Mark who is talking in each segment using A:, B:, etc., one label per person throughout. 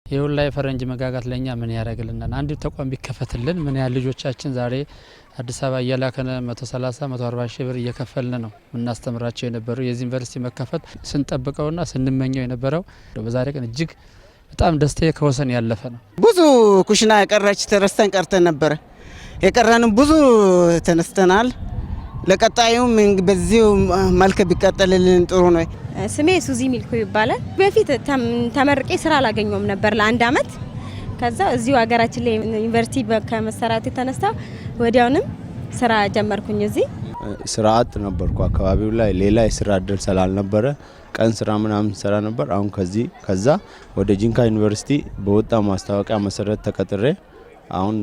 A: ይሁን ላይ ፈረንጅ መጋጋት ለኛ ምን ያረጋግልናል? አንድ ተቋም ቢከፈትልን ምን ያህል ልጆቻችን ዛሬ አዲስ አበባ እያላከነ 130 140 ሺህ ብር እየከፈልን ነው እናስተምራቸው የነበረው የዚህ ዩኒቨርሲቲ መከፈት ስንጠብቀውና ስንመኘው የነበረው በዛሬ ቀን እጅግ በጣም ደስታዬ ከወሰን ያለፈ ነው።
B: ብዙ ኩሽና የቀረች ተረስተን ቀርተን ነበር። የቀረንም ብዙ ተነስተናል። ለቀጣዩም በዚሁ መልክ ቢቀጥልልን ጥሩ ነው።
C: ስሜ ሱዚ ሚልኮ ይባላል። በፊት ተመርቄ ስራ አላገኘውም ነበር ለአንድ አመት። ከዛ እዚሁ ሀገራችን ላይ ዩኒቨርሲቲ ከመሰራቱ ተነስታ ወዲያውንም ስራ ጀመርኩኝ። እዚህ
D: ስራ አጥ ነበርኩ። አካባቢው ላይ ሌላ የስራ እድል ስላልነበረ ቀን ስራ ምናምን ሰራ ነበር። አሁን ከዛ ወደ ጂንካ ዩኒቨርሲቲ በወጣ ማስታወቂያ መሰረት ተቀጥሬ አሁን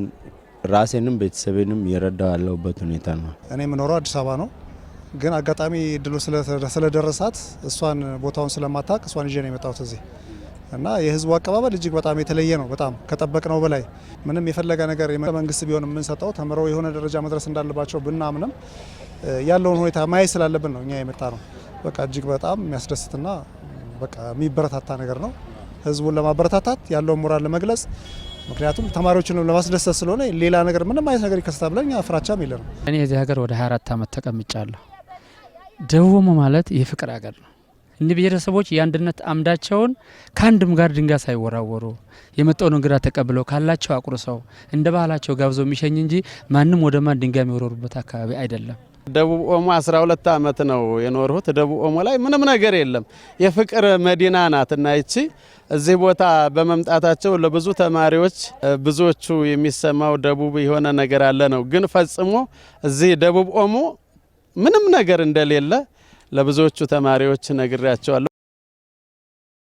D: ራሴንም ቤተሰቤንም እየረዳው ያለሁበት ሁኔታ ነው።
E: እኔ የምኖረው አዲስ አበባ ነው፣ ግን አጋጣሚ እድሉ ስለደረሳት እሷን ቦታውን ስለማታውቅ እሷን ይዤ ነው የመጣሁት እዚህ እና የህዝቡ አቀባበል እጅግ በጣም የተለየ ነው። በጣም ከጠበቅነው በላይ ምንም የፈለገ ነገር መንግስት ቢሆን የምንሰጠው ተምረው የሆነ ደረጃ መድረስ እንዳለባቸው ብናምንም ያለውን ሁኔታ ማየት ስላለብን ነው እኛ የመጣ ነው። በቃ እጅግ በጣም የሚያስደስትና በቃ የሚበረታታ ነገር ነው። ህዝቡን ለማበረታታት ያለውን ሞራል ለመግለጽ ምክንያቱም ተማሪዎችን ለማስደሰት ስለሆነ ሌላ ነገር ምንም አይነት ነገር ይከሰታል ብለን ፍራቻም የለንም።
A: እኔ እዚህ ሀገር ወደ 24 አመት ተቀምጫለሁ። ደቡብ ኦሞ ማለት የፍቅር ሀገር ነው። እነዚህ ብሔረሰቦች የአንድነት አምዳቸውን ከአንድም ጋር ድንጋይ ሳይወራወሩ የመጣውን እንግዳ ተቀብለው ካላቸው አቁርሰው እንደ ባህላቸው ጋብዘው የሚሸኝ እንጂ ማንም ወደ ማን ድንጋይ የሚወረሩበት አካባቢ አይደለም።
F: ደቡብ ኦሞ 12 አመት ነው የኖርሁት። ደቡብ ኦሞ ላይ ምንም ነገር የለም። የፍቅር መዲና ናትና ይቺ እዚህ ቦታ በመምጣታቸው ለብዙ ተማሪዎች ብዙዎቹ የሚሰማው ደቡብ የሆነ ነገር አለ ነው። ግን ፈጽሞ እዚህ ደቡብ ኦሞ ምንም ነገር እንደሌለ ለብዙዎቹ ተማሪዎች ነግሬያቸዋለሁ።